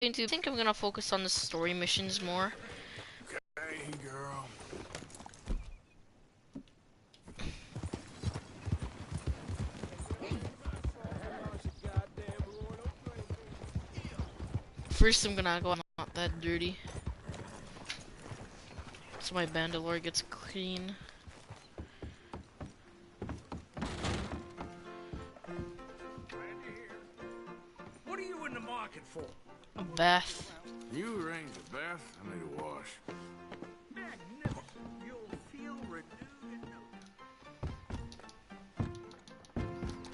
I think I'm gonna focus on the story missions more. Hey, girl. First, I'm gonna go not that dirty, so my bandolier gets clean. What are you in the market for? A bath. You arrange a bath, I need a wash. Magnificent. You'll feel renewed in no time.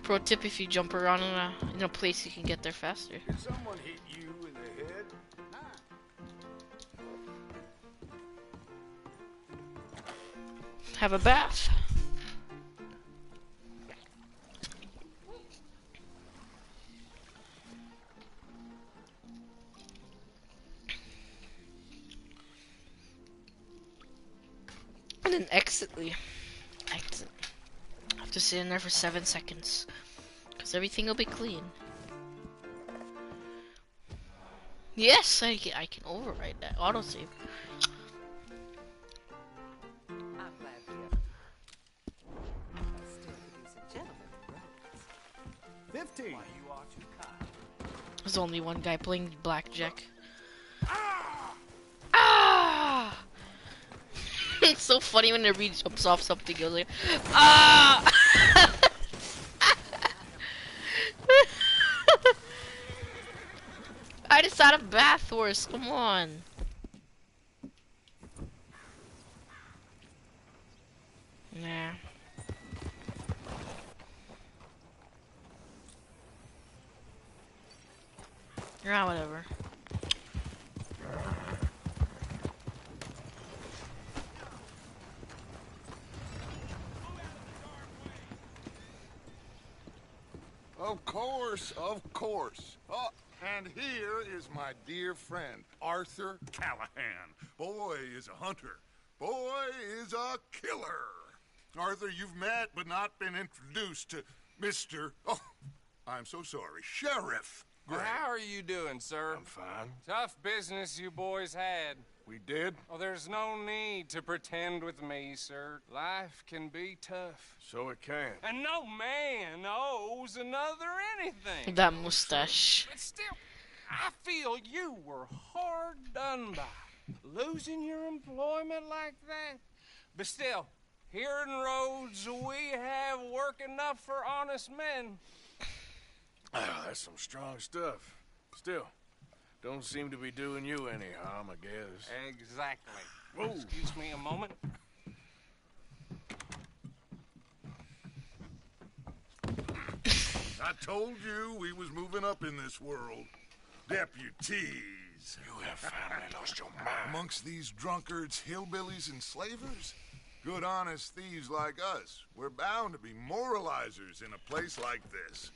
Pro tip: if you jump around in a place, you can get there faster. Did someone hit you in the head? Have a bath. And then exit. Exit. I have to sit in there for 7 seconds, because everything will be clean. Yes, I can override that autosave. I'm glad we are. Still produce a gentleman who roles. 15. Why you are too kind. There's only one guy playing blackjack. Ah! It's so funny when the reed jumps off something. He goes like, ah! I just out of bath horse. Come on. Nah. Yeah, whatever. Of course, of course. Oh, and here is my dear friend, Arthur Callahan. Boy is a hunter. Boy is a killer. Arthur, you've met but not been introduced to Mr. Oh, I'm so sorry, Sheriff Gray. How are you doing, sir? I'm fine. Tough business you boys had. We did? Oh, there's no need to pretend with me, sir. Life can be tough. So it can. And no man owes another anything. That mustache. But still, I feel you were hard done by. Losing your employment like that. But still, here in Rhodes, we have work enough for honest men. Ah, that's some strong stuff. Still, don't seem to be doing you any harm, I guess. Exactly. Whoa. Excuse me a moment. I told you we was moving up in this world. Deputies. You have finally lost your mind. Amongst these drunkards, hillbillies, and slavers? Good honest thieves like us. We're bound to be moralizers in a place like this.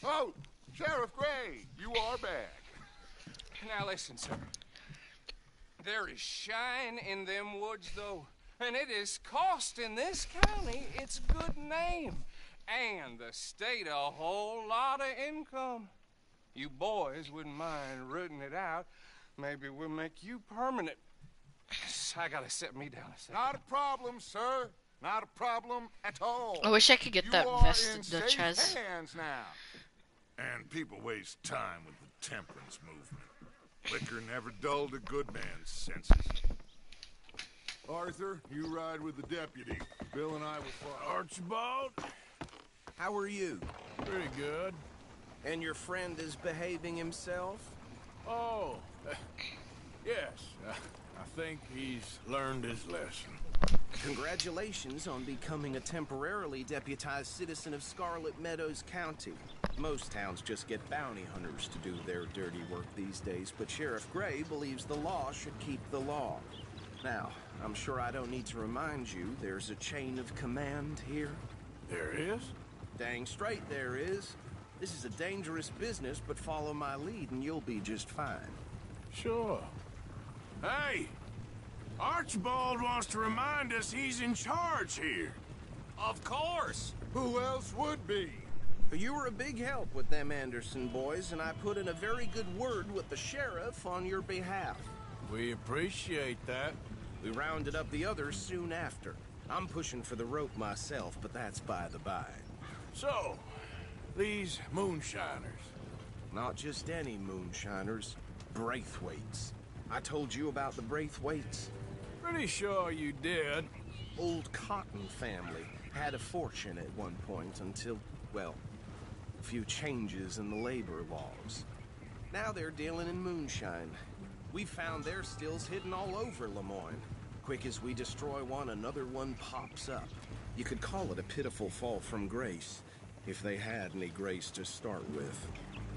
Oh, Sheriff Gray, you are back. Now listen, sir. There is shine in them woods, though, and it is costing this county its good name, and the state a whole lot of income. You boys wouldn't mind rooting it out. Maybe we'll make you permanent. I gotta set me down a second. Not a problem, sir. Not a problem at all. I wish I could get You that are vest in that Dutch safe has. hands now. And people waste time with the temperance movement. Liquor never dulled a good man's senses. Arthur, you ride with the deputy. Bill and I will follow. Archibald? How are you? Pretty good. And your friend is behaving himself? Oh, yes. I think he's learned his lesson. Congratulations on becoming a temporarily deputized citizen of Scarlet Meadows County. Most towns just get bounty hunters to do their dirty work these days, but Sheriff Gray believes the law should keep the law. Now, I'm sure I don't need to remind you there's a chain of command here. There is? Dang straight there is. This is a dangerous business, but follow my lead and you'll be just fine. Sure. Hey! Archibald wants to remind us he's in charge here. Of course. Who else would be? You were a big help with them Anderson boys, and I put in a very good word with the sheriff on your behalf. We appreciate that. We rounded up the others soon after. I'm pushing for the rope myself, but that's by the by. So, these moonshiners. Not just any moonshiners, Braithwaites. I told you about the Braithwaites? Pretty sure you did. Old Cotton family had a fortune at one point until, well, a few changes in the labor laws. Now they're dealing in moonshine. We found their stills hidden all over Lemoyne. Quick as we destroy one, another one pops up. You could call it a pitiful fall from grace, if they had any grace to start with.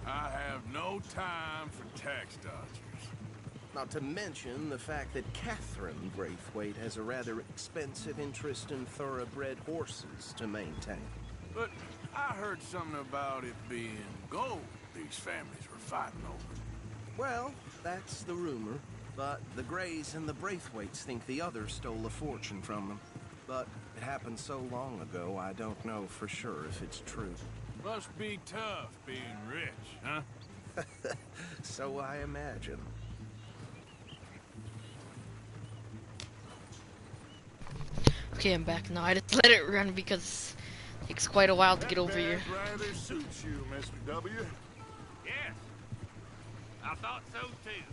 I have no time for tax dodgers. Not to mention the fact that Catherine Braithwaite has a rather expensive interest in thoroughbred horses to maintain. But I heard something about it being gold these families were fighting over. Well, that's the rumor. But the Greys and the Braithwaites think the others stole a fortune from them. But it happened so long ago, I don't know for sure if it's true. Must be tough being rich, huh? So I imagine. Okay, I'm back now. I just let it run because it takes quite a while to get over here. That rather suits you, Mr. W. Yes, I thought so too.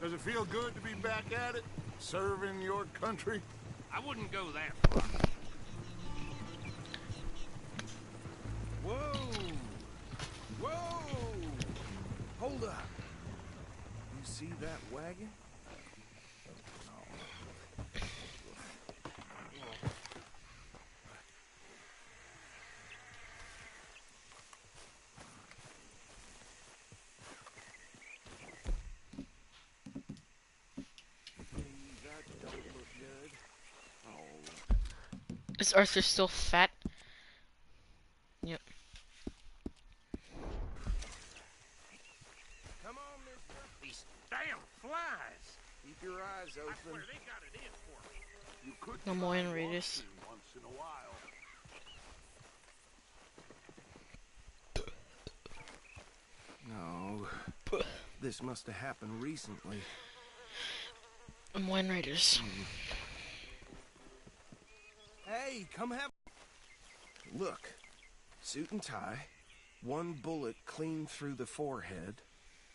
Does it feel good to be back at it? Serving your country? I wouldn't go that far. Whoa! Whoa! Hold up. You see that wagon? Is Arthur still fat? Yep. Come on, mister. These damn flies. Keep your eyes I open. swear they got it in for me. You could Lemoyne try Raiders. walking once in a while. No. This must have happened recently. Lemoyne Raiders. Hey, come have... Look. Suit and tie. One bullet clean through the forehead.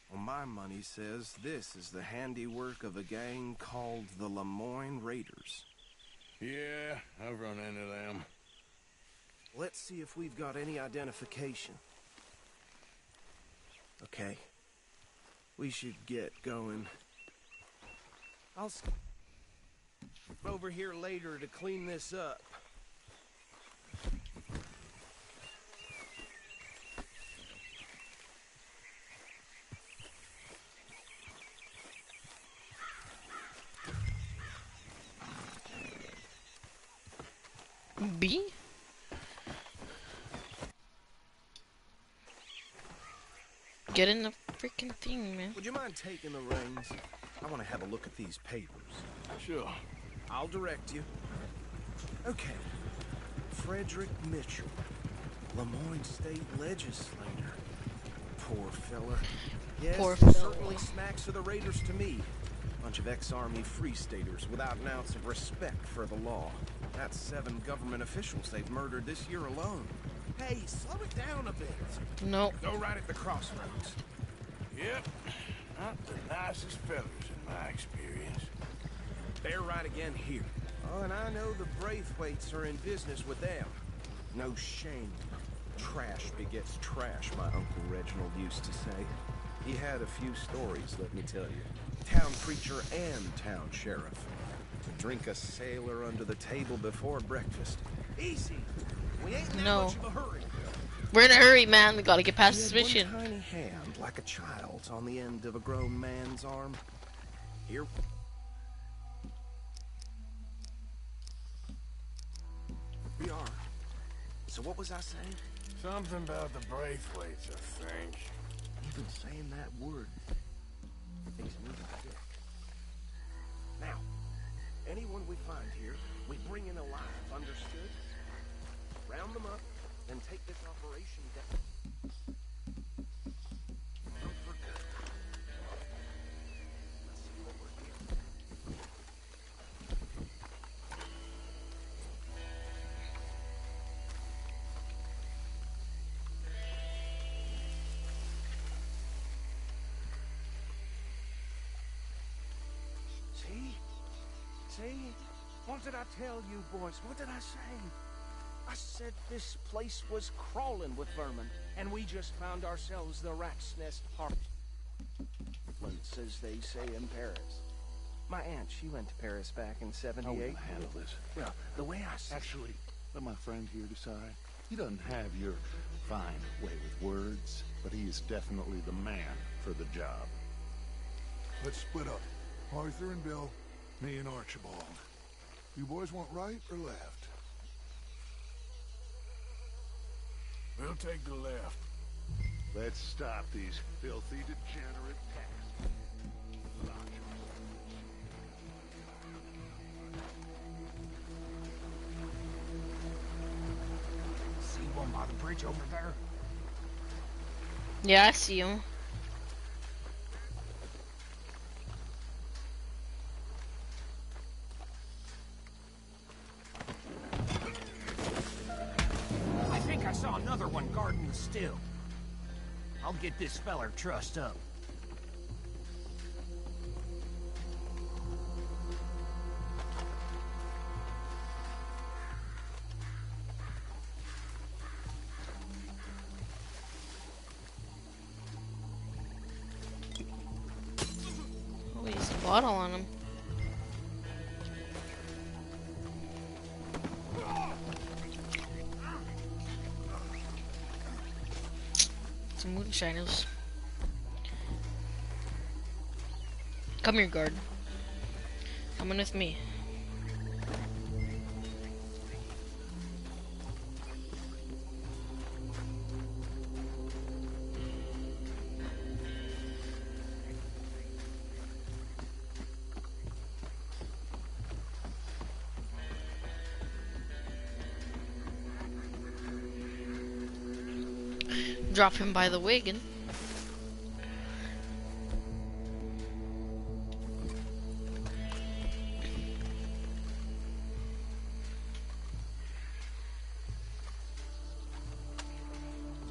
Well, my money says this is the handiwork of a gang called the Lemoyne Raiders. Yeah, I've run into them. Let's see if we've got any identification. Okay. We should get going. I'll over here later to clean this up. B? Get in the freaking thing, man. Would you mind taking the reins? I want to have a look at these papers. Sure. I'll direct you. Okay. Frederick Mitchell, Lemoyne State Legislator. Poor fella. Yes, Poor it fella. certainly smacks of the Raiders to me. Bunch of ex-Army Free Staters without an ounce of respect for the law. That's 7 government officials they've murdered this year alone. Hey, slow it down a bit. No. Go right at the crossroads. Yep. Not the nicest fellas in my experience. They're right again here. Oh, and I know the Braithwaites are in business with them. No shame. Trash begets trash, my Uncle Reginald used to say. He had a few stories, let me tell you. Town preacher and town sheriff. To drink a sailor under the table before breakfast. Easy. We ain't in that No. much of a hurry. We're in a hurry, man. We gotta get past this He had mission. one tiny hand, like a child's, on the end of a grown man's arm. Here. We are. So what was I saying? Something about the Braithwaites, I think. Even saying that word makes me sick. Now, anyone we find here, we bring in alive, understood? Round them up, and take this operation down. See? What did I tell you, boys? What did I say? I said this place was crawling with vermin, and we just found ourselves the rat's nest heartlands, as they say in Paris. My aunt, she went to Paris back in '78. How are we gonna handle this? Well, the way I see Actually, let my friend here decide. He doesn't have your fine way with words, but he is definitely the man for the job. Let's split up. Arthur and Bill, me and Archibald. You boys want right or left? We'll take the left. Let's stop these filthy, degenerate tax. See one by the bridge over there? Yeah, I see him. I think I saw another one guarding the still. I'll get this feller trussed up. Oh, he's a bottle on him. Some moonshiners. Come here, guard. Coming with me. Drop him by the wagon.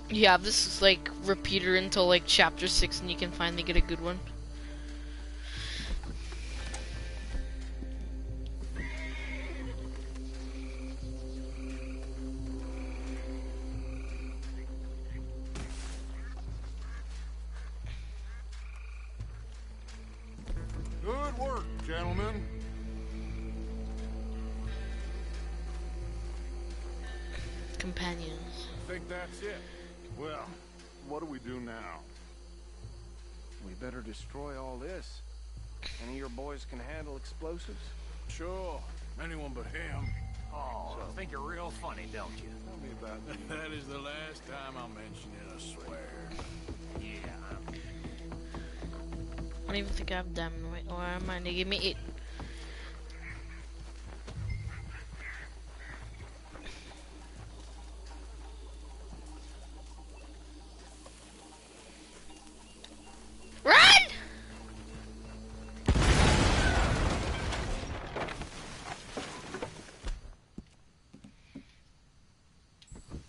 Yeah, this is like repeater until like chapter 6 and you can finally get a good one. Good work, gentlemen. Companions. I think that's it. Well, what do we do now? We better destroy all this. Any of your boys can handle explosives? Sure. Anyone but him. Oh, I think you're real funny, don't you? Tell me about you. That is the last time I'll mention it, I swear. Yeah. I don't even think I have diamond weight. Or am I? They give me 8. Run!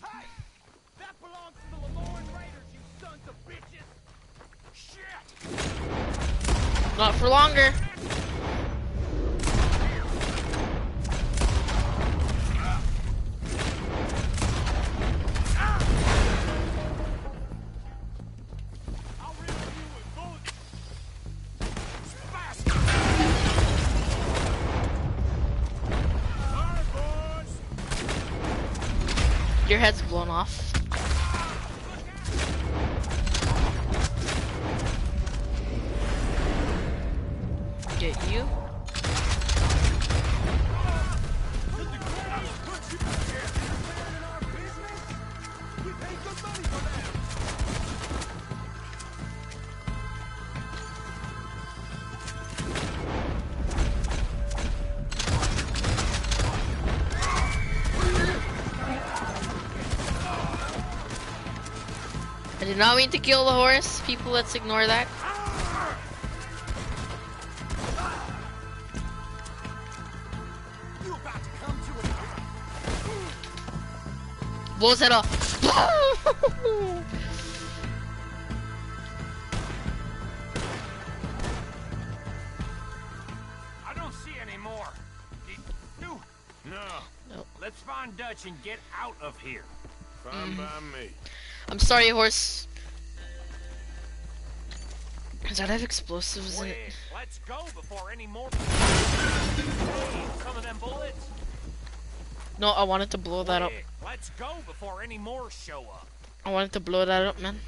Hey! That belongs to the Lemoyne Raiders, you sons of bitches! Shit! Not for longer. I'll riddle you with bullets! Your head's blown off. Get you. We pay good money for that! did not mean to kill the horse. People, let's ignore that. You about to come to an Blows it off. I don't see any more. Did you? No. Nope. Let's find Dutch and get out of here. Fine by me. I'm sorry, horse. Does that have explosives in it? Quick, let's go before any more. Hey, some of them bullets. No, I wanted to blow that up. Quick, let's go before any more show up. I wanted to blow that up, man.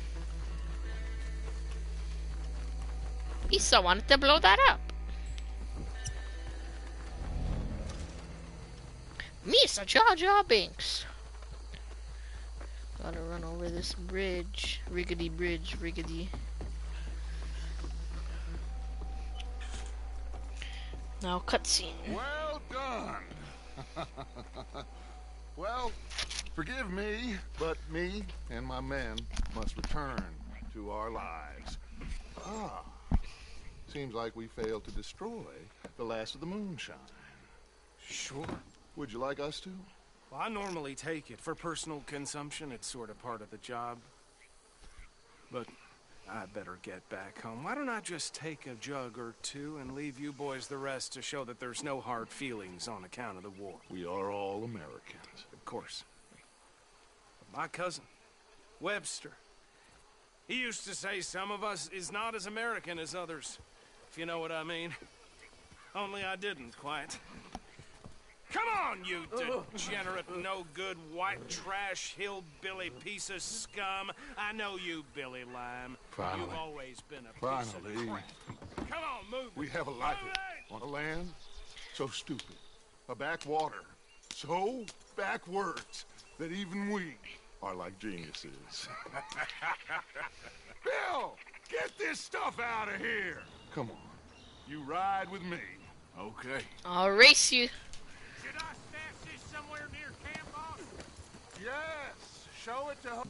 Issa wanted to blow that up. Misa Jar Jar Binks. Gotta run over this bridge. Riggedy bridge, riggedy. Now cutscene. Well done. Well, forgive me, but me and my men must return to our lives. Ah, seems like we failed to destroy the last of the moonshine. Sure. Would you like us to? Well, I normally take it for personal consumption. It's sort of part of the job. But I better get back home. Why don't I just take a jug or two and leave you boys the rest to show that there's no hard feelings on account of the war? We are all Americans. Of course. But my cousin, Webster, he used to say some of us is not as American as others, if you know what I mean. Only I didn't quite. Come on, you degenerate, no-good, white trash, hillbilly piece of scum. I know you, Billy Lime. Finally. You've always been a piece Finally. of crap. Come on, move it. We have a life Move it. on a land so stupid, a backwater so backwards that even we are like geniuses. Bill, get this stuff out of here. Come on, you ride with me. Okay. I'll race you. Should I stash this somewhere near camp, boss? Yes, show it to her.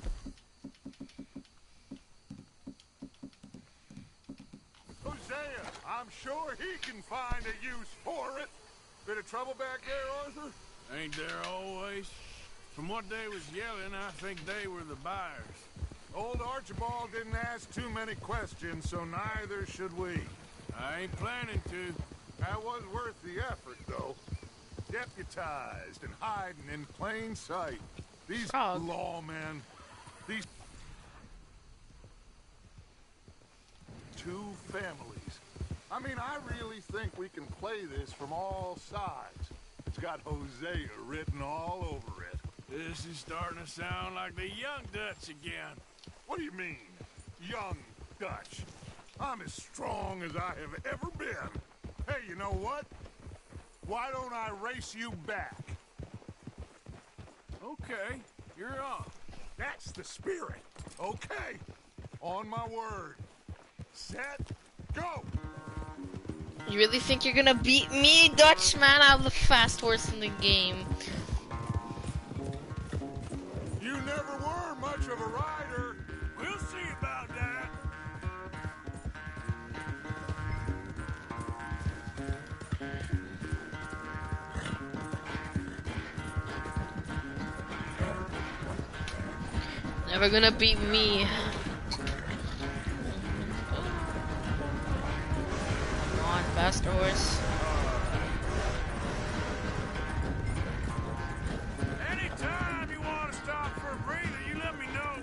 Hosea, I'm sure he can find a use for it. Bit of trouble back there, Arthur? Ain't there always? From what they was yelling, I think they were the buyers. Old Archibald didn't ask too many questions, so neither should we. I ain't planning to. That was worth the effort, though. Deputized and hiding in plain sight. These Frog. lawmen, these two families. I mean, I really think we can play this from all sides. It's got Hosea written all over it. This is starting to sound like the young Dutch again. What do you mean, young Dutch? I'm as strong as I have ever been. Hey, you know what? Why don't I race you back? Okay, you're on. That's the spirit. Okay. On my word. Set. Go. You really think you're gonna beat me, Dutchman? I have the fast horse in the game. You never were much of a rider. We'll see about that. Never gonna beat me. Come on, faster horse. Anytime you want to stop for a breather, you let me know.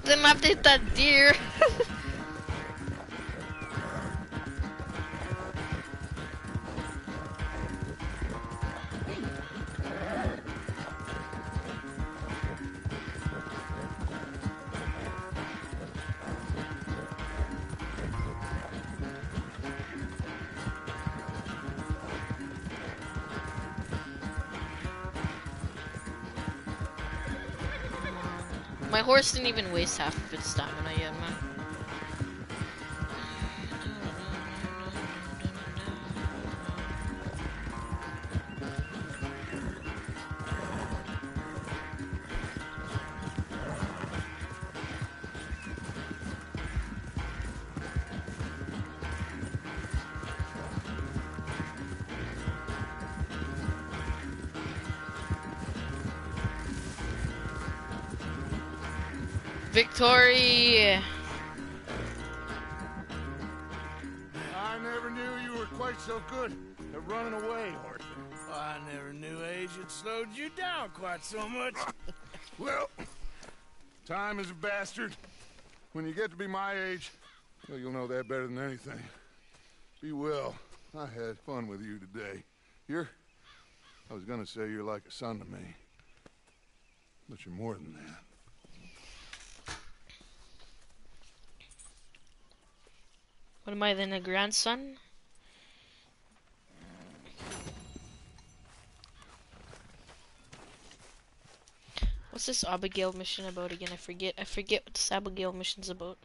Then I did that deer. My horse didn't even waste half of its stamina yet, man. Victory! I never knew you were quite so good at running away, Arthur. I never knew age had slowed you down quite so much. Well, time is a bastard. When you get to be my age, well, you'll know that better than anything. Be well. I had fun with you today. I was gonna say you're like a son to me. But you're more than that. What am I then, a grandson? What's this Abigail mission about again? I forget what this Abigail mission's about.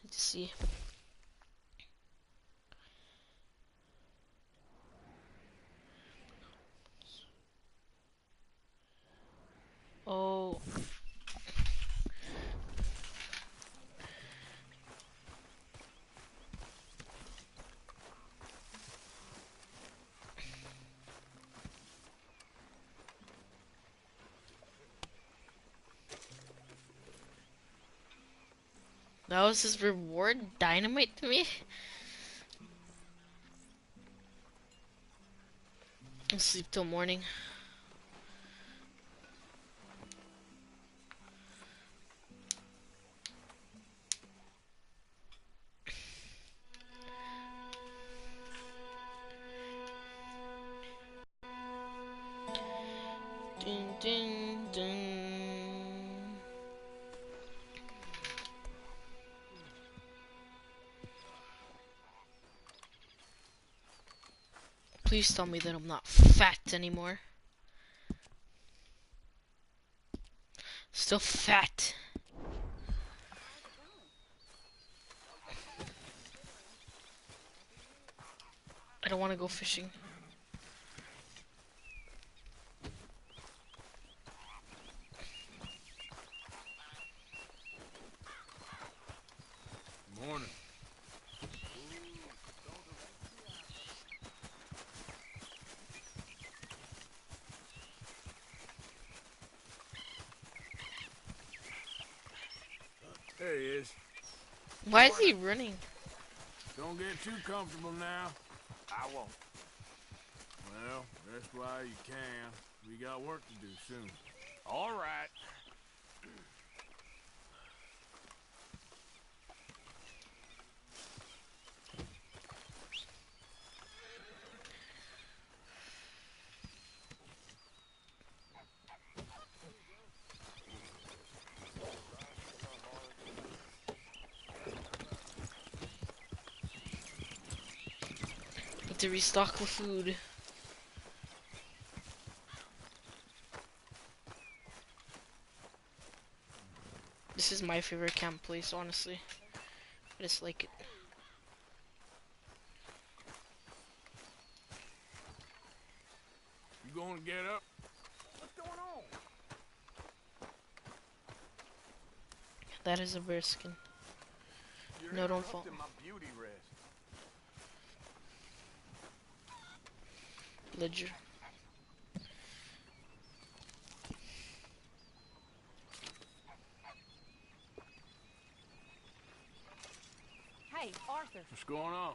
Let's see. Oh. That was his reward? Dynamite to me? I'll sleep till morning. Dun, dun, dun. Please tell me that I'm not fat anymore. Still fat. I don't want to go fishing. Morning. There he is. Why is he running? Don't get too comfortable now. I won't. Well, that's why you can. We got work to do soon. All right. Need to restock with food. This is my favorite camp place, honestly. I just like it. You gonna get up? What's going on? That is a bear skin. You're No, don't fall. interrupting my beauty rest. Ledger. Hey, Arthur. What's going on?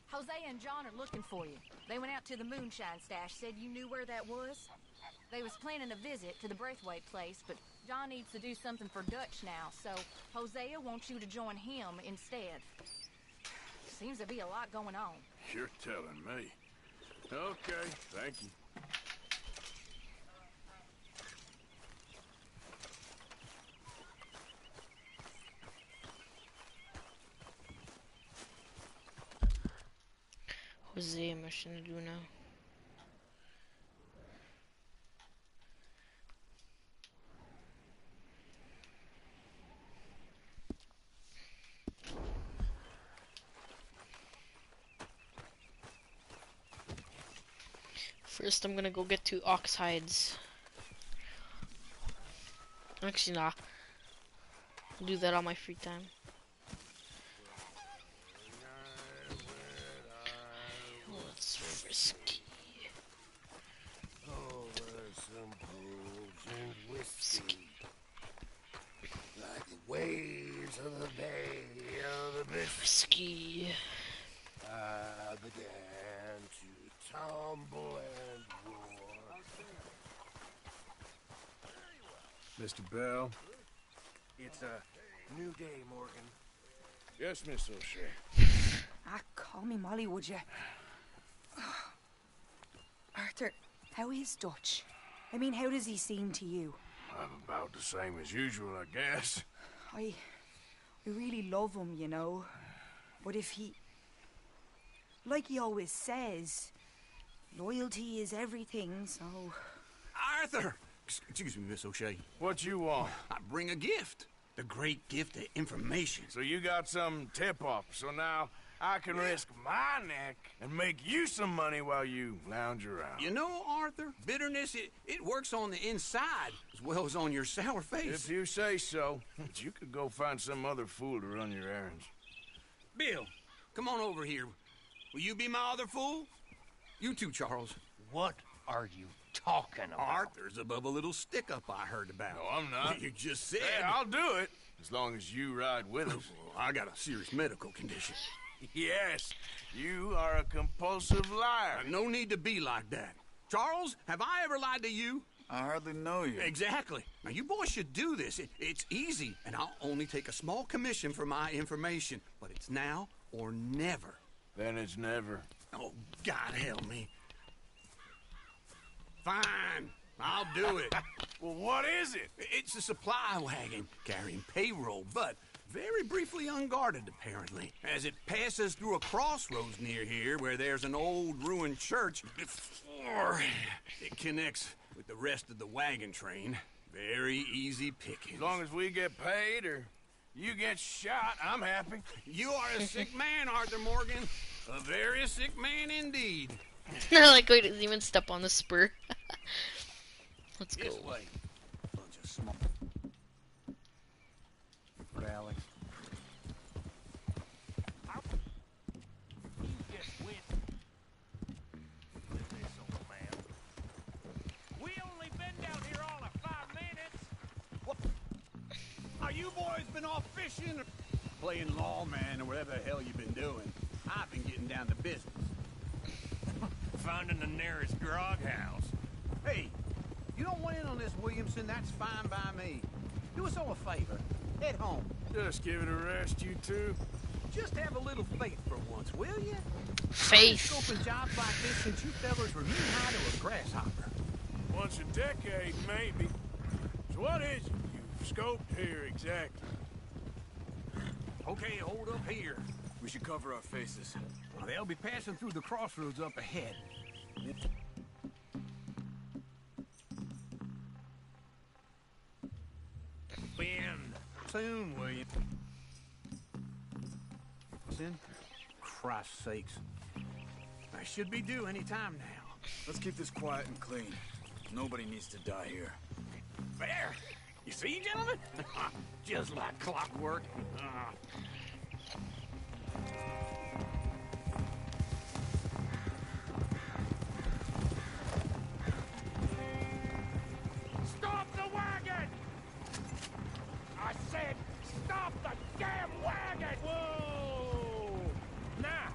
Jose and John are looking for you. They went out to the moonshine stash, said you knew where that was. They was planning a visit to the Braithwaite place, but John needs to do something for Dutch now, so Hosea wants you to join him instead. Seems to be a lot going on. You're telling me. Okay, thank you. Jose mission to do now. First, I'm gonna go get 2 ox hides. Actually, nah. I'll do that on my free time. What's frisky? Over some pools and whiskey, like the waves of the bay of the Mississippi. Frisky. I began to tumble and roar. Mr. Bell? It's a new day, Morgan. Yes, Miss O'Shea. Call me Molly, would you? Arthur, how is Dutch? I mean, how does he seem to you? I'm about the same as usual, I guess. I really love him, you know. But if he... Like he always says, loyalty is everything, so... Arthur! Excuse me, Miss O'Shea. What you want? I bring a gift. The great gift of information. So you got some tip-off, so now I can risk my neck and make you some money while you lounge around. You know, Arthur, bitterness, it works on the inside as well as on your sour face. If you say so. But you could go find some other fool to run your errands. Bill, come on over here. Will you be my other fool? You too, Charles. What are you talking about? Arthur's above a little stick-up I heard about. No, I'm not. You just said... Hey, I'll do it, as long as you ride with us. I got a serious medical condition. Yes, you are a compulsive liar. No need to be like that. Charles, have I ever lied to you? I hardly know you. Exactly. Now, you boys should do this. It's easy, and I'll only take a small commission for my information. But it's now or never. Then it's never. Oh, God help me. Fine, I'll do it. Well, what is it? It's a supply wagon carrying payroll, but very briefly unguarded, apparently. As it passes through a crossroads near here where there's an old ruined church before it connects with the rest of the wagon train. Very easy picking. As long as we get paid or you get shot, I'm happy. You are a sick man, Arthur Morgan. A very sick man indeed. Like, wait, didn't even step on the spur. Let's go. This way. Bunch of small... For Alex. You just went with this old man. We only been down here all of 5 minutes. What? Are you boys been off fishing or playing lawman or whatever the hell you've been doing? I've been getting down to business. Finding the nearest grog house. Hey, you don't want in on this, Williamson, that's fine by me. Do us all a favor. Head home. Just give it a rest, you two. Just have a little faith for once, will you? Faith. I've been scoping jobs like this since you fellas were knee-high to a grasshopper. Once a decade, maybe. So what is it you've scoped here exactly? Okay, hold up here. We should cover our faces. Well, they'll be passing through the crossroads up ahead. Ben. Soon, William. Sin? Christ's sakes. I should be due any time now. Let's keep this quiet and clean. Nobody needs to die here. There! You see, gentlemen? Just like clockwork. Stop the wagon! I said, stop the damn wagon! Whoa! Now,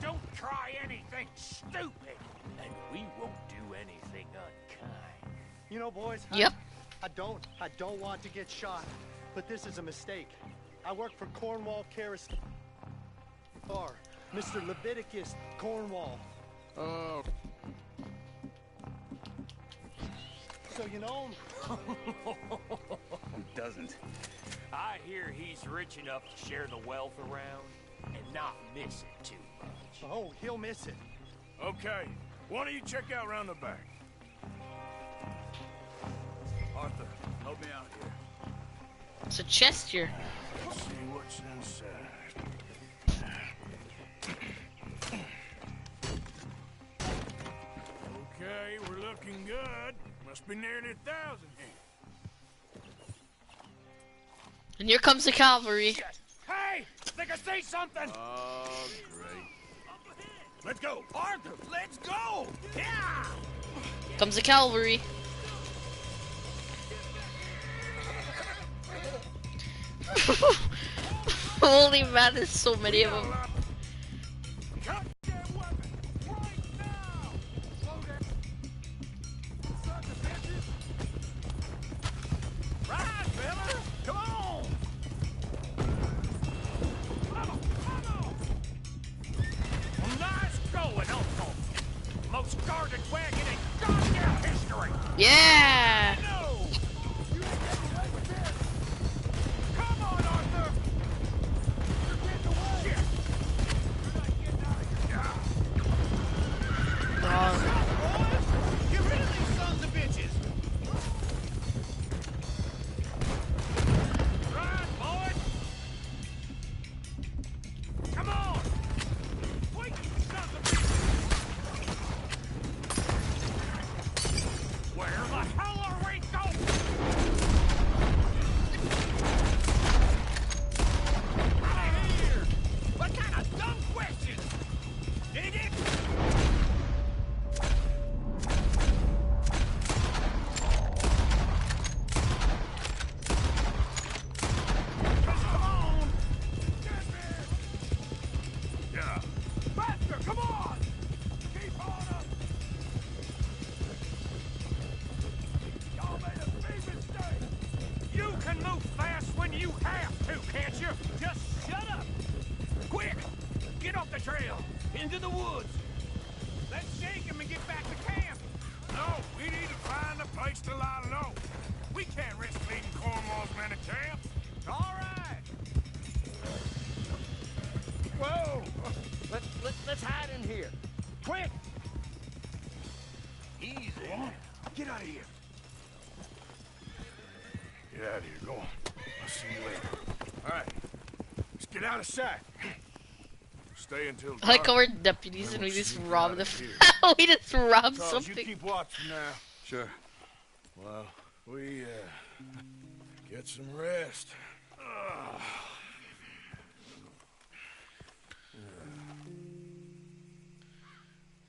don't try anything stupid, and we won't do anything unkind. You know, boys, Yep. I don't want to get shot, but this is a mistake. I work for Cornwall Caris Mr. Leviticus Cornwall. Oh. So you know him? Who doesn't? I hear he's rich enough to share the wealth around and not miss it too much. Oh, he'll miss it. Okay, why don't you check out round the back? Arthur, help me out here. It's a chest here. Let's see what's inside. Okay, looking good. Must be nearly 1,000 here. And here comes the cavalry. Hey! Think I see something! Oh, great. Let's go, Arthur. Let's go. Yeah. Comes the cavalry. Holy man, there's so many of them. Right, fella. Come on. Nice going, Uncle! Most guarded wagon in goddamn history! Yeah! Come on, Arthur! You're getting away! You're not getting out of here. Boys, get rid of these sons of bitches. Right, boys! Come on! Wait, sons of bitches! Where the hell are we going? Out of here! What kind of dumb questions? Dig it? Come on! Get there! Yeah. Faster, come on! Keep on up! Y'all made a big mistake! You can move fast when you have to, can't you? Just shut up! Quick! Get off the trail! Into the woods! Let's shake him and get back to camp! No, we need to find a place to lie low. We can't risk leaving Cornwall's men at camp. All right. Whoa! Let's hide in here. Quick! Easy. Get out of here. Get out of here, go on. I'll see you later. All right, let's get out of sight. Stay until I like dark. how we're deputies and we Then just we'll rob sneak the. out of here. We just rob Charles, you something. keep watching now. Sure. Well, we, get some rest.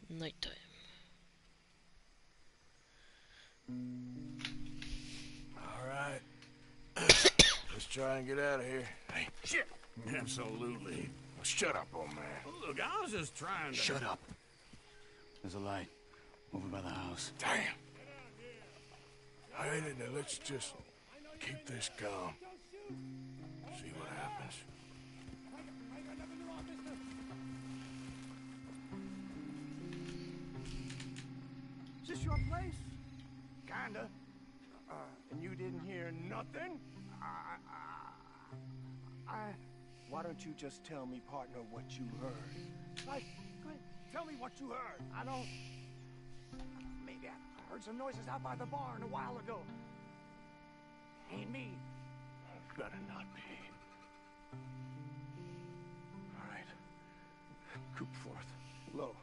Nighttime. All right. Let's try and get out of here. Hey, shit. Absolutely. Well, shut up, old man. Look, I was just trying to... Shut up. There's a light over by the house. Damn. All right, now let's just keep this calm. See what happens. Is this your place? Kinda. And you didn't hear nothing? Why don't you just tell me, partner, what you heard? Like, go ahead, tell me what you heard. I don't... Maybe I heard some noises out by the barn a while ago. Ain't me. Better not be. All right. Coop forth. Lo,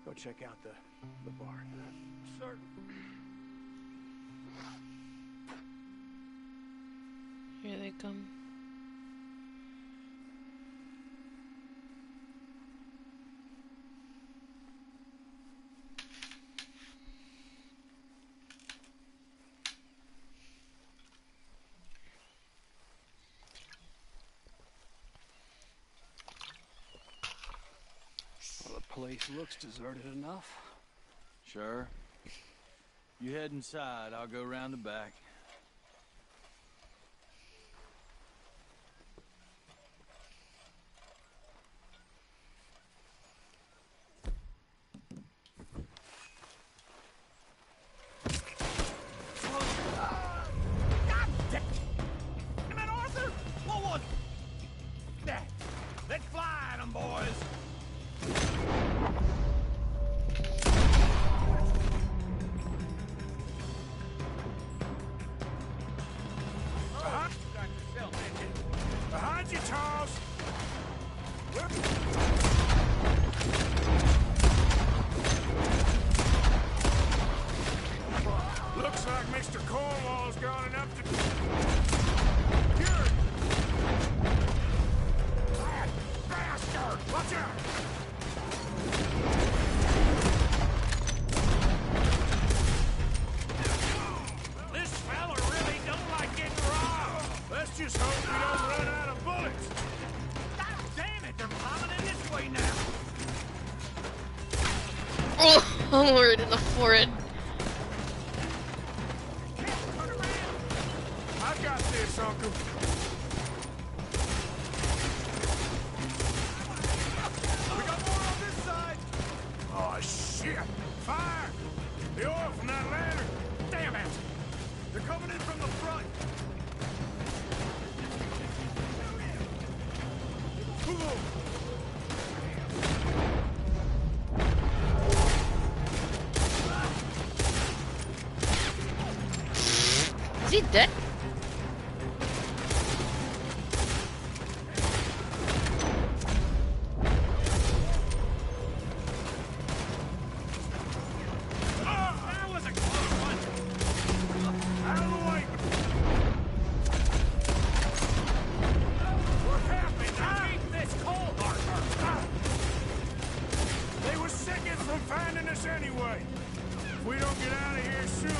go check out the barn. Sir. Here they come. Well, the place looks deserted enough. Sure. You head inside, I'll go round the back. Let's fly at 'em, boys! Behind you, Charles. Oh, right in the forehead. I got this, Uncle. We got more on this side. Oh, shit. Fire! The oil from that lantern. Damn it! They're coming in from the front. Ooh. Is he dead? That was a close one. Out of the way. What happened? Keep this cold, Arthur. They were seconds from finding us anyway. If we don't get out of here soon.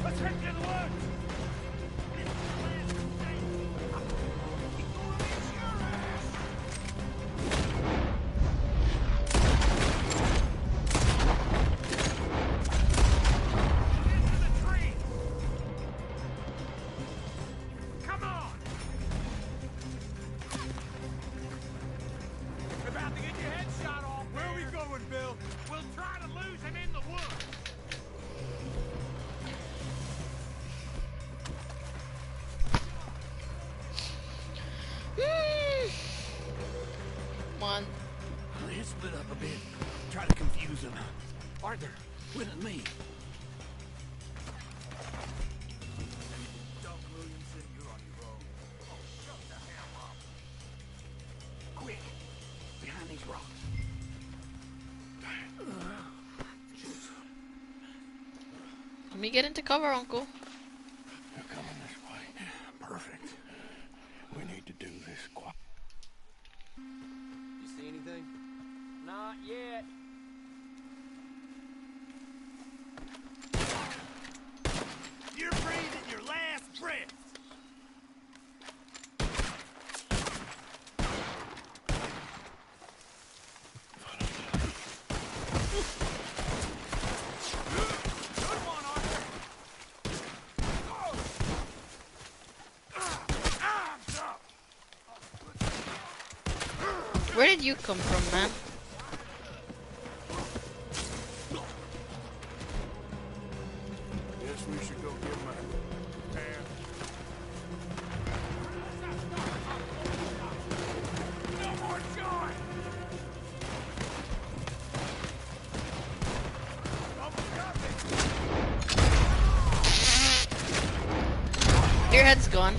Let's head to the woods! One. Let's split up a bit. Try to confuse them. Arthur, with me. Doc Williamson, you're on your own. Oh, shut the hell up. Quick, behind these rocks. Let me get into cover, Uncle. They're coming this way. Perfect. We need to do this quiet. You see anything? Not yet. You're breathing your last breath. Good one, Arthur. Where did you come from, man? Guess we should go get my hand. No more joy. Your head's gone.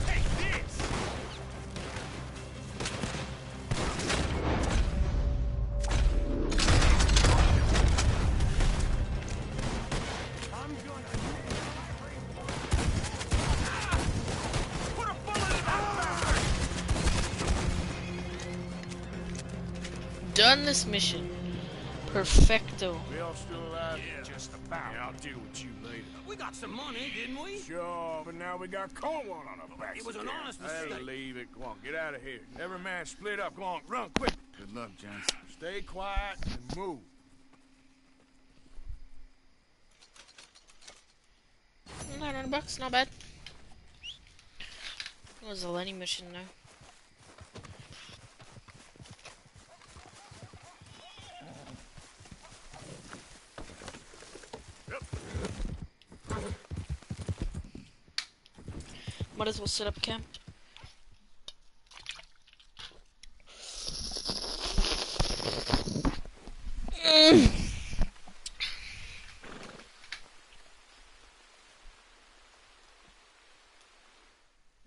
Done this mission. Perfecto. We all still alive? Yeah, just about. Yeah, I'll deal with you later. We got some money, didn't we? Sure, but now we got Cornwall on our backs. It was an again. honest Hey, mistake. leave it. Go on, get out of here. Every man split up. Go on, run quick. Good luck, Johnson. Stay quiet and move. $900, not bad. It was a Lenny mission now. Might as well set up camp.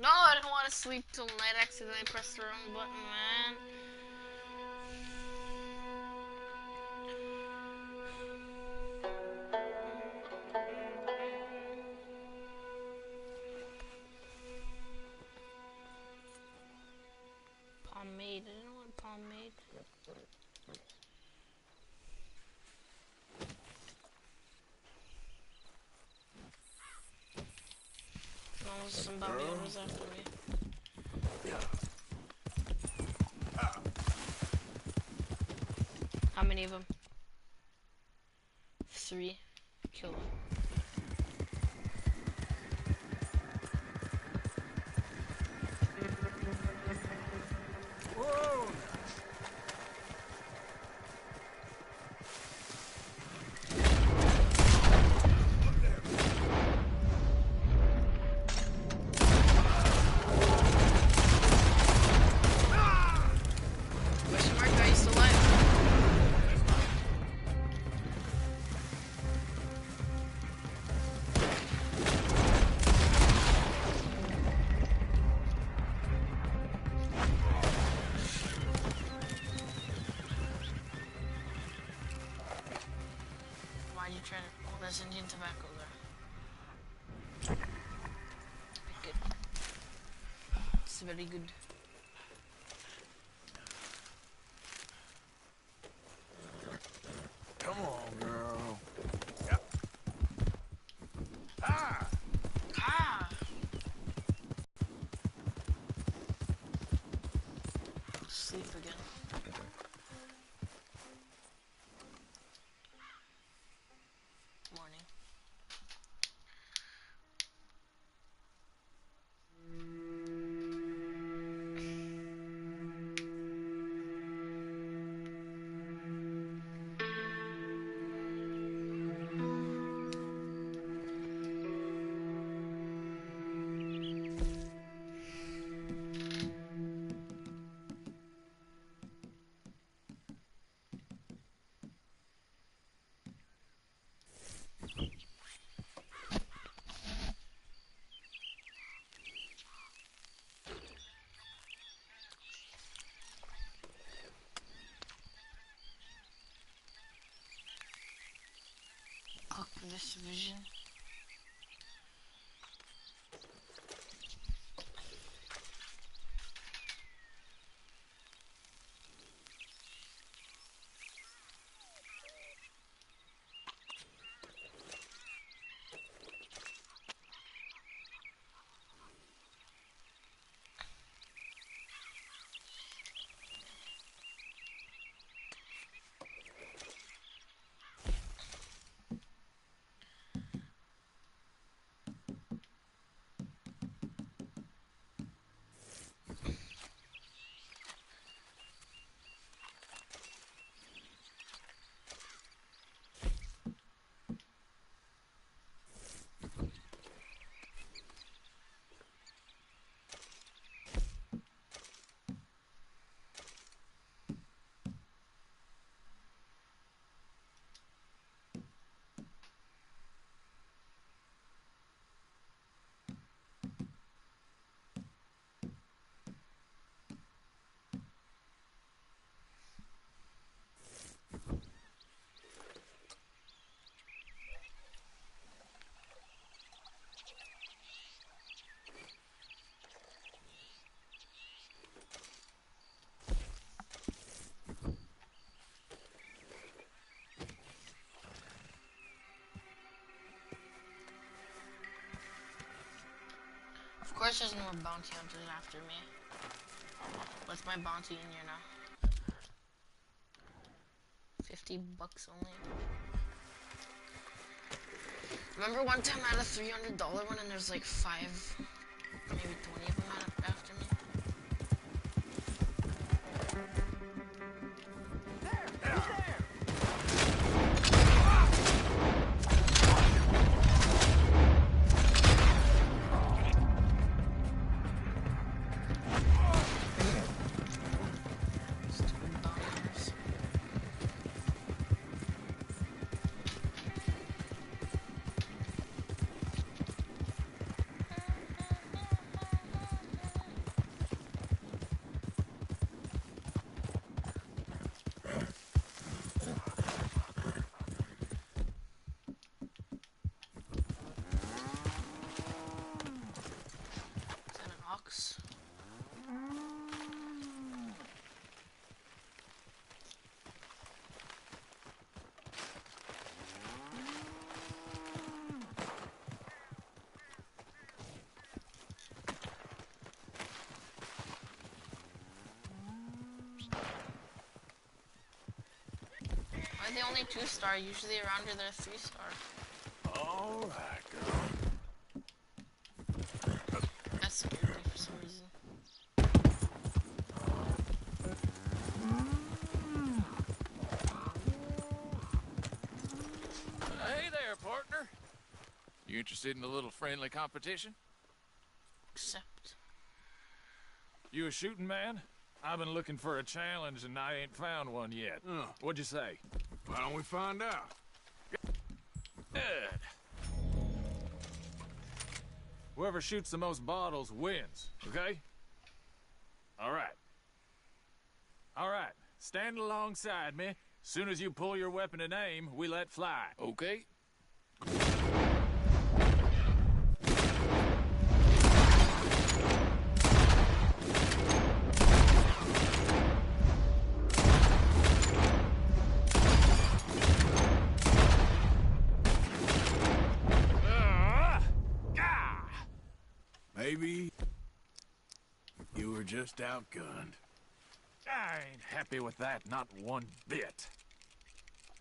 No, I didn't want to sleep till night. I accidentally pressed the wrong button, man. some bounty hunters after me. How many of them? 3. Kill them. Whoa! Question mark, guy, you still alive? Why'd you try to... Oh, there's Indian tobacco there. Good. It's very good. Come on, girl. Ah! Ah! Sleep again. Morning. Cook for this division. Of course there's more bounty hunters after me. What's my bounty in here now? $50 only. Remember one time I had a $300 one and there's like 5, maybe 20 of them after me? Why are they only 2-star? Usually around here they're 3-star. All right, girl. That scared me for some reason. Hey there, partner. You interested in a little friendly competition? Except. You a shooting man? I've been looking for a challenge and I ain't found one yet. What'd you say? Why don't we find out? Good. Whoever shoots the most bottles wins, okay? All right. All right. Stand alongside me. Soon as you pull your weapon and aim, we let fly. Okay? Maybe you were just outgunned. I ain't happy with that, not one bit.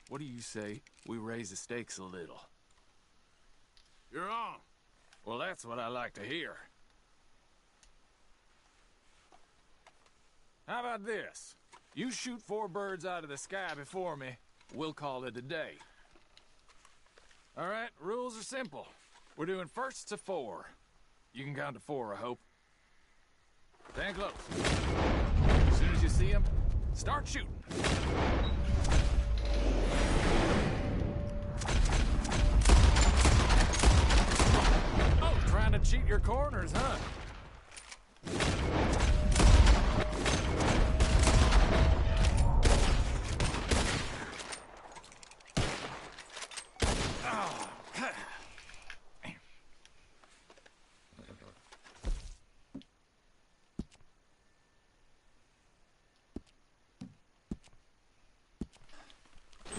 What do you say we raise the stakes a little? You're on. Well, that's what I like to hear. How about this? You shoot 4 birds out of the sky before me, we'll call it a day. All right, rules are simple. We're doing firsts to 4. You can count to 4, I hope. Stand close. As soon as you see them, start shooting. Oh, trying to cheat your corners, huh?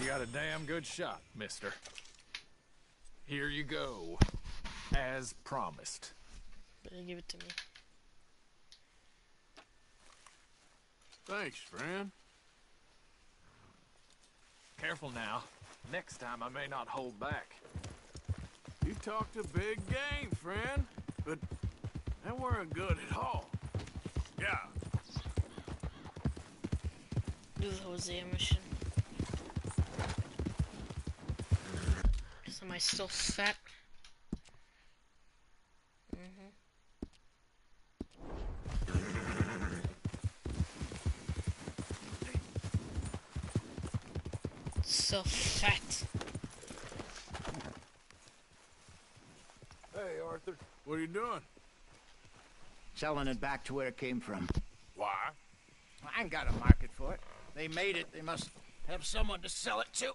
You got a damn good shot, mister. Here you go. As promised. Better give it to me. Thanks, friend. Careful now. Next time I may not hold back. You talked a big game, friend, but that weren't good at all. Yeah. Do the Hosea mission. Am I still fat? So fat. Hey, Arthur. What are you doing? Selling it back to where it came from. Why? I ain't got a market for it. They made it. They must have someone to sell it to.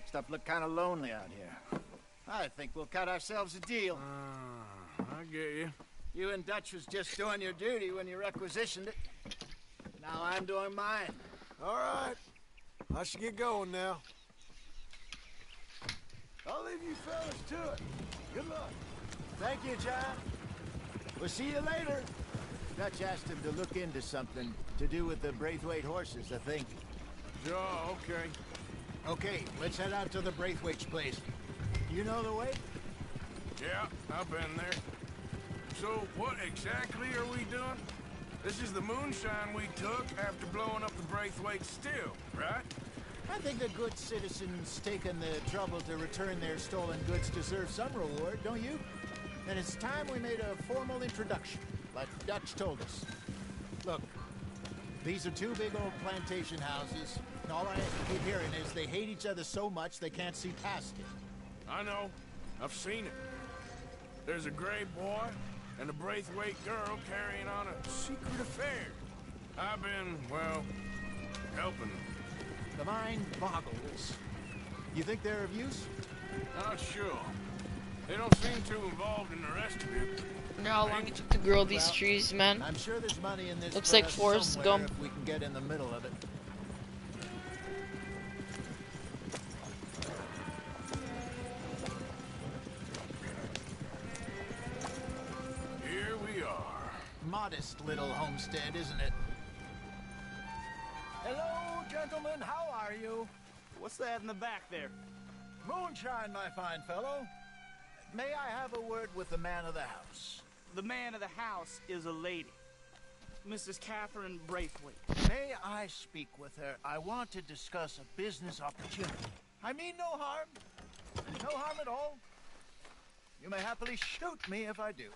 Stuff look kind of lonely out here. I think we'll cut ourselves a deal. I get you. You and Dutch was just doing your duty when you requisitioned it. Now I'm doing mine. All right. I should get going now. I'll leave you fellas to it. Good luck. Thank you, John. We'll see you later. Dutch asked him to look into something to do with the Braithwaite horses, I think. Oh, okay. Okay, let's head out to the Braithwaite's place. You know the way? Yeah, I've been there. So, what exactly are we doing? This is the moonshine we took after blowing up the Braithwaite still, right? I think the good citizens taking the trouble to return their stolen goods deserve some reward, don't you? And it's time we made a formal introduction, like Dutch told us. Look, these are 2 big old plantation houses. And all I keep hearing is they hate each other so much they can't see past it. I know. I've seen it. There's a gray boy and a Braithwaite girl carrying on a secret affair. I've been, well, helping them. The mind boggles. You think they're of use? Not sure. They don't seem too involved in the rest of it. Wonder how long it took to grow these trees, man. I'm sure there's money in this. Looks like Forrest Gump. If we can get in the middle of it. Here we are. Modest little homestead, isn't it? Hello, gentlemen. How are you? What's that in the back there? Moonshine, my fine fellow. May I have a word with the man of the house? The man of the house is a lady. Mrs. Catherine Braithwaite. May I speak with her? I want to discuss a business opportunity. I mean no harm. No harm at all. You may happily shoot me if I do.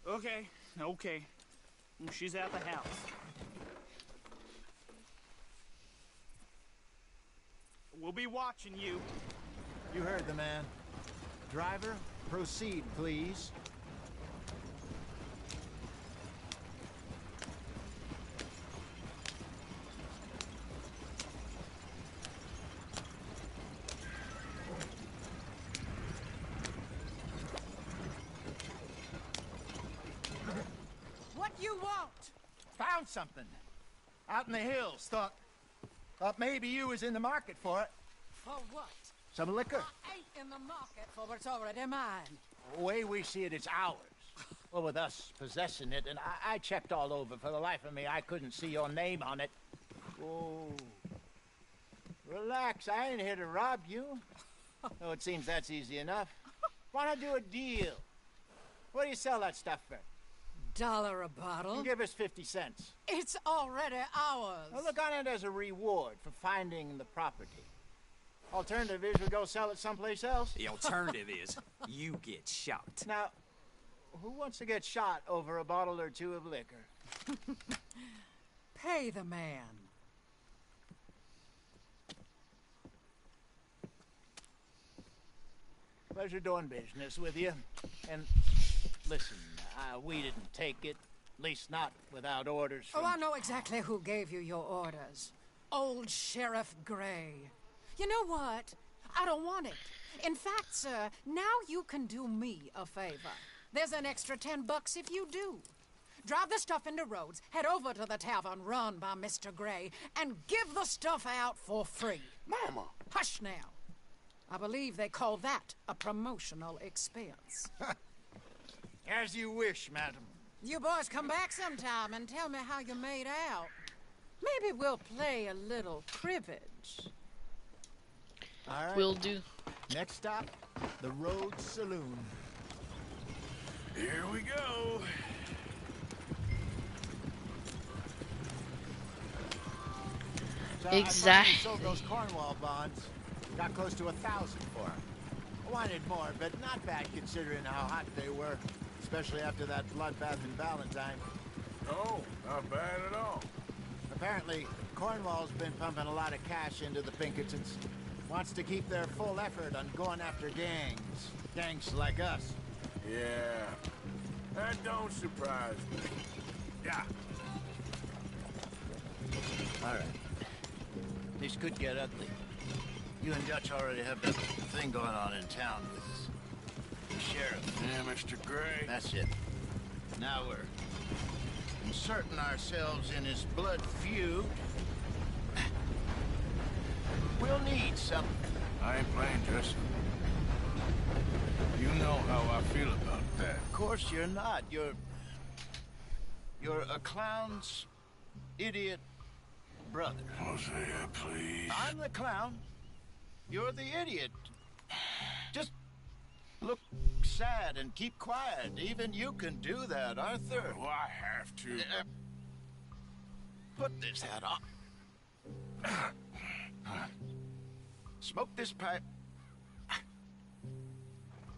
Okay. She's at the house. We'll be watching you. You heard the man. Driver, proceed, please. What you want? Found something. Out in the hills. Thought maybe you was in the market for it. For what? Some liquor. I ain't in the market for what's already mine. The way we see it, it's ours. Well, with us possessing it, and I checked all over. For the life of me, I couldn't see your name on it. Oh. Relax, I ain't here to rob you. Oh, it seems that's easy enough. Wanna do a deal? What do you sell that stuff for? $1 a bottle? Give us 50 cents. It's already ours. Well, look on it as a reward for finding the property. Alternative is we go sell it someplace else. The alternative is you get shot. Now, who wants to get shot over a bottle or two of liquor? Pay the man. Pleasure doing business with you. And listen, we didn't take it. At least not without orders from... Oh, I know exactly who gave you your orders. Old Sheriff Gray. You know what? I don't want it. In fact, sir, now you can do me a favor. There's an extra $10 if you do. Drive the stuff into Rhodes, head over to the tavern run by Mr. Gray, and give the stuff out for free. Mama! Hush now. I believe they call that a promotional expense. As you wish, madam. You boys come back sometime and tell me how you made out. Maybe we'll play a little cribbage. All right. Will do. Next stop, the Rhodes Saloon. Here we go. So Exactly. I sold those Cornwall bonds. Got close to 1,000 for them. I wanted more, but not bad considering how hot they were, especially after that bloodbath in Valentine. Oh, not bad at all. Apparently, Cornwall's been pumping a lot of cash into the Pinkertons. Wants to keep their full effort on going after gangs. Gangs like us. Yeah, that don't surprise me. Yeah. All right. This could get ugly. You and Dutch already have that thing going on in town with the sheriff. Yeah, Mr. Gray. That's it. Now we're inserting ourselves in his blood feud. We'll need something. I ain't playing, Justin. You know how I feel about that. Of course you're not. You're a clown's idiot brother. Hosea, please. I'm the clown. You're the idiot. Just look sad and keep quiet. Even you can do that, Arthur. Oh, I have to. Put this hat on. Smoke this pipe.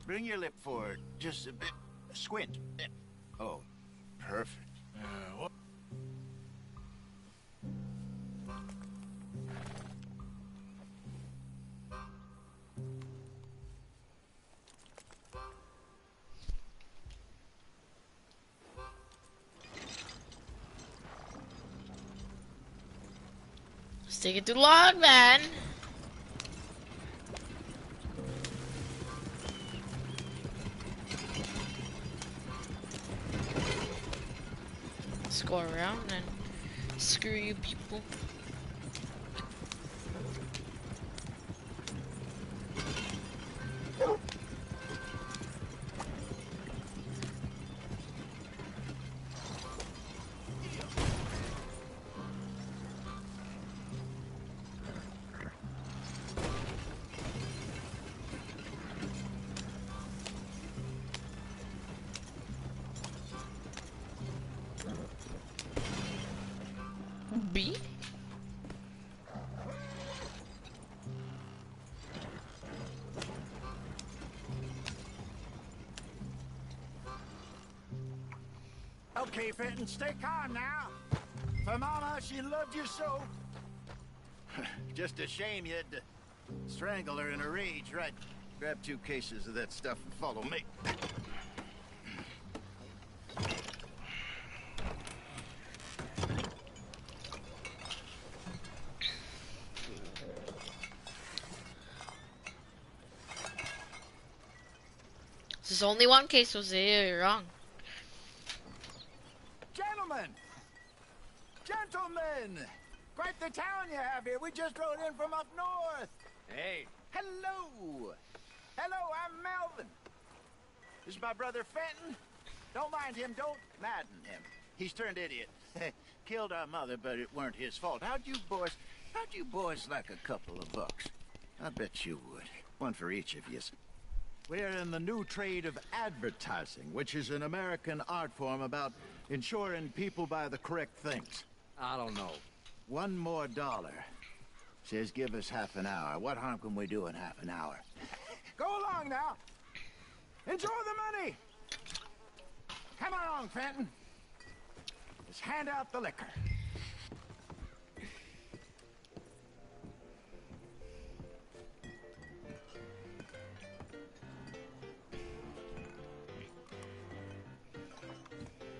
Bring your lip forward just a bit. Squint. Oh, perfect. What? Let's take it to log, man. Let's go around and screw you people. Okay, Fenton, stay calm now. For Mama, she loved you so. Just a shame you had to strangle her in a rage, right? Grab 2 cases of that stuff and follow me. There's only one case, Jose. You're wrong. Gentlemen! Gentlemen! Quite the town you have here. We just rode in from up north. Hey. Hello. Hello, I'm Melvin. This is my brother Fenton. Don't mind him. Don't madden him. He's turned idiot. Killed our mother, but it weren't his fault. How'd you boys like a couple of bucks? I bet you would. One for each of you. We're in the new trade of advertising, which is an American art form about ensuring people buy the correct things. I don't know. $1 more. Says give us half an hour. What harm can we do in half an hour? Go along now. Enjoy the money. Come along, Fenton. Let's hand out the liquor.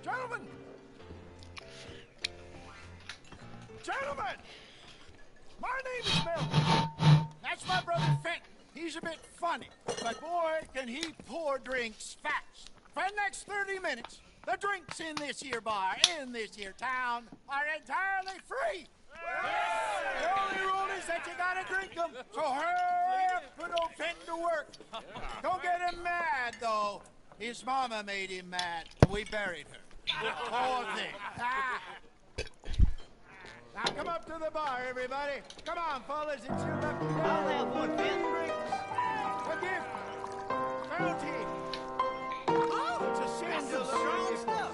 Gentlemen! Gentlemen! My name is Melvin. That's my brother Fenton. He's a bit funny, but boy, can he pour drinks fast. For the next 30 minutes, the drinks in this here bar, in this here town, are entirely free. The only rule is that you gotta drink them, so hurry up, put old Fenton to work. Don't get him mad, though. His mama made him mad, and we buried her. Poor thing. Now come up to the bar, everybody. Come on, fellas, it's your lucky day. I'll have one, Ben. Drinks. A gift. Bounty. Oh, it's a sin to strong stuff.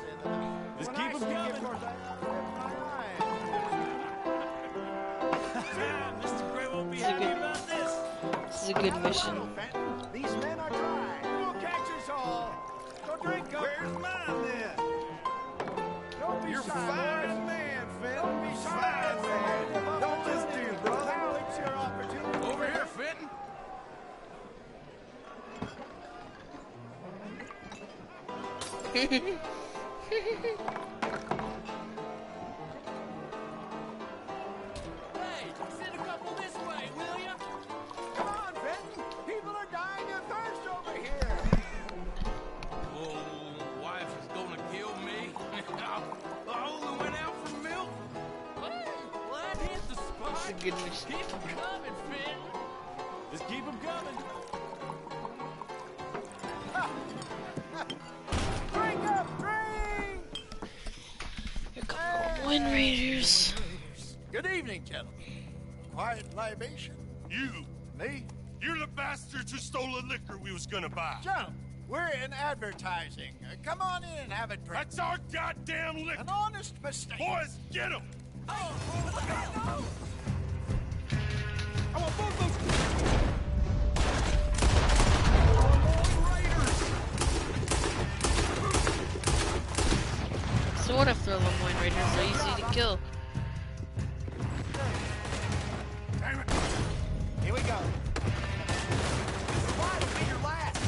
Just keep them coming. Mr. Gray won't be happy about this. This is a good mission. These men are dry. We'll catch us all. So drink up. Where's mine, then? Don't be You're shy, fine man, Fenton. Don't be shy, man. Don't listen to you, brother. Now it's your opportunity. Over here, Fenton. Hey, send a couple this way, will ya? Come on, Fenton. People are dying of thirst over here. Oh, wife is gonna kill me. I only went out for milk. Well, that hit the spot. That's a good mission. Keep them coming, Finn. Just keep them coming. Drink up, drink! Here come the Wind Raiders. Good evening, gentlemen. Quiet libation. You. Me? You're the bastards who stole the liquor we was gonna buy. Gentlemen, we're in advertising. Come on in and have a drink. That's our goddamn liquor. An honest mistake. Boys, get him. Oh, look out! No! I want both those. So what if they're Wind Raiders? They're easy to kill. Damn it. Here we go. Why will be your last?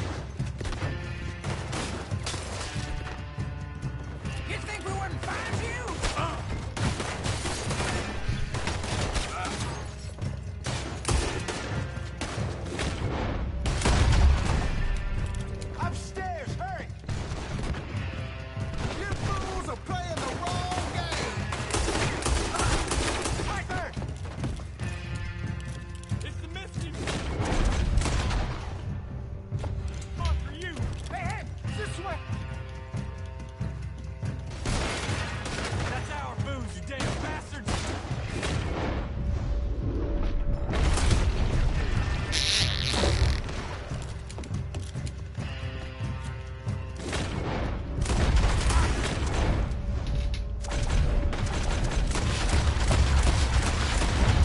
You think we wouldn't find you? Upstairs, hurry! You fools are playing the wrong game! Right there! It's the mischief. On for you. Hey, this way! That's our booze, you damn bastards.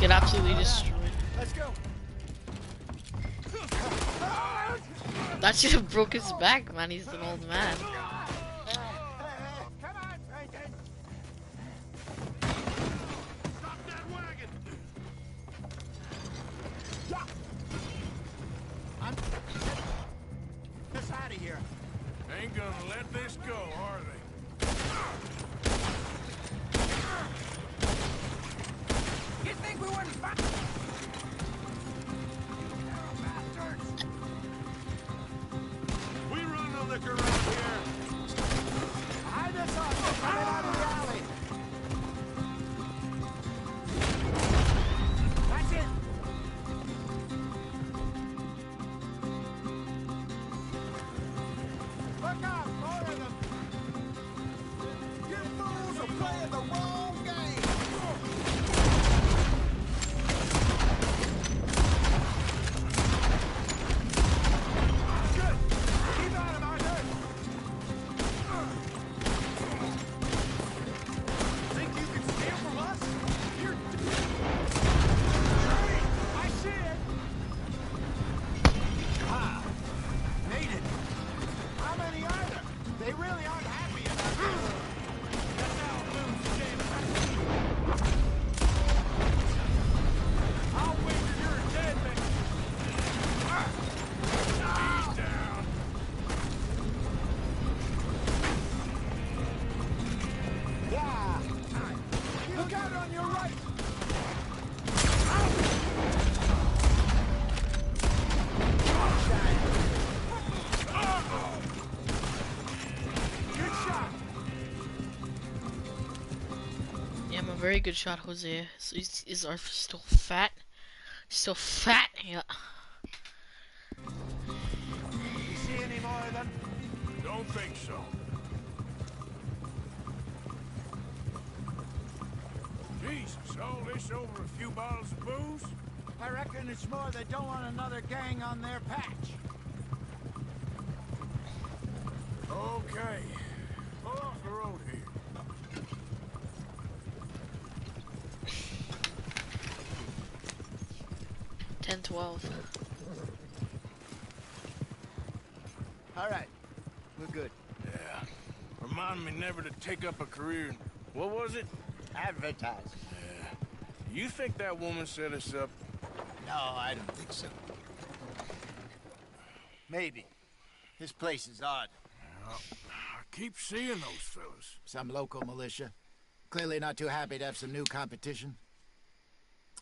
Get absolutely destroyed. Let's go! That should have broke his back, man. He's an old man. Come on, Frank. gonna let this go, are they? You think we wouldn't fight? We run the liquor around here. Hide us up! We're coming out of the alley! That's it! Look out! More of them! You fools are playing the wrong game! Good! Keep on him, Arthur! Think you can steal from us? You're... I see it! Ah! Made it! How many are there? They really aren't happy about this. That's how it moves the game. I'll wager you're a dead man. He's down. Yeah. Look out on your right. Good shot. Yeah, I'm a very good shot, Jose. So is Arthur still fat? Still fat? Yeah. You see any more of them? Don't think so. Jesus, all this over a few bottles of booze? I reckon it's more they don't want another gang on their patch. Okay. Pull off the road here. Ten, 12. All right. We're good. Yeah. Remind me never to take up a career in... What was it? Advertise. Yeah. You think that woman set us up? No, I don't think so. Maybe. This place is odd. Well, I keep seeing those fellas. Some local militia. Clearly not too happy to have some new competition.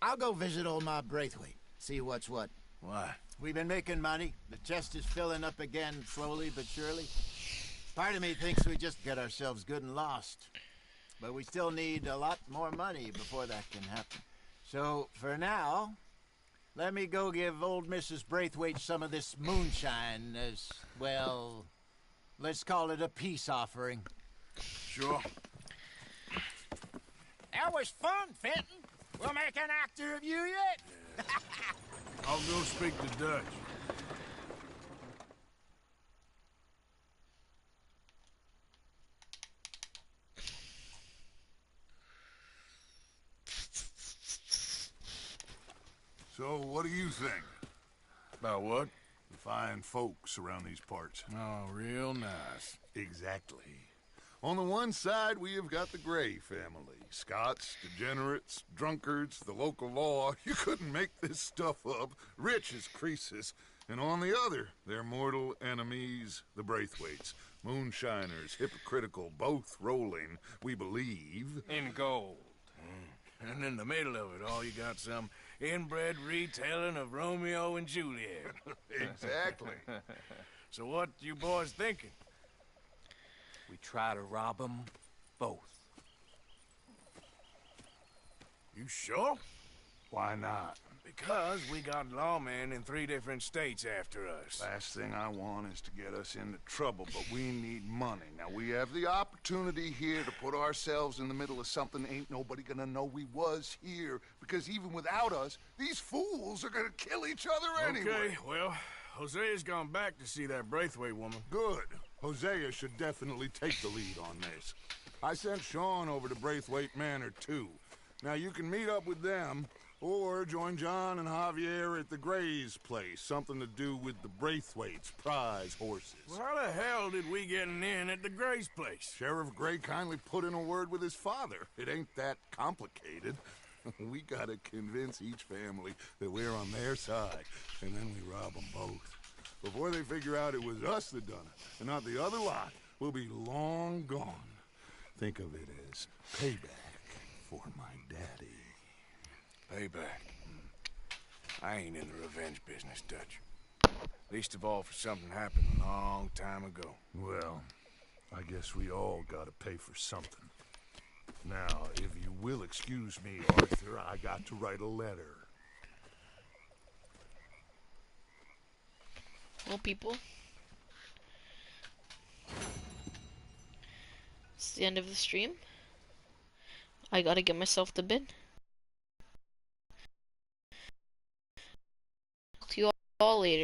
I'll go visit old Mob Braithwaite. See what's what. Why? We've been making money. The chest is filling up again, slowly but surely. Part of me thinks we just get ourselves good and lost. But we still need a lot more money before that can happen. So, for now, let me go give old Mrs. Braithwaite some of this moonshine as, well, let's call it a peace offering. Sure. That was fun, Fenton. We'll make an actor of you yet. I'll go speak to Dutch. So, what do you think? About what? The fine folks around these parts. Oh, real nice. Exactly. On the one side, we have got the Gray family. Scots, degenerates, drunkards, the local law. You couldn't make this stuff up. Rich as Croesus. And on the other, their mortal enemies, the Braithwaites. Moonshiners, hypocritical, both rolling, we believe. In gold. And in the middle of it all, you got some inbred retelling of Romeo and Juliet. Exactly. So what you boys thinking? We try to rob them both. You sure? Why not? Because we got lawmen in 3 different states after us. Last thing I want is to get us into trouble, but we need money. Now, we have the opportunity here to put ourselves in the middle of something ain't nobody gonna know we was here, because even without us, these fools are gonna kill each other anyway. Okay, well, Hosea's gone back to see that Braithwaite woman. Good. Hosea should definitely take the lead on this. I sent Sean over to Braithwaite Manor, too. Now, you can meet up with them, or join John and Javier at the Gray's place. Something to do with the Braithwaite's prize horses. Well, how the hell did we get in at the Gray's place? Sheriff Gray kindly put in a word with his father. It ain't that complicated. We gotta convince each family that we're on their side, and then we rob them both. Before they figure out it was us that done it, and not the other lot, we'll be long gone. Think of it as payback for my daddy. Payback. I ain't in the revenge business, Dutch. Least of all for something happened a long time ago. Well, I guess we all gotta pay for something. Now, if you will excuse me, Arthur, I got to write a letter. Well, people, it's the end of the stream. I gotta get myself to bed. Talk to you all later.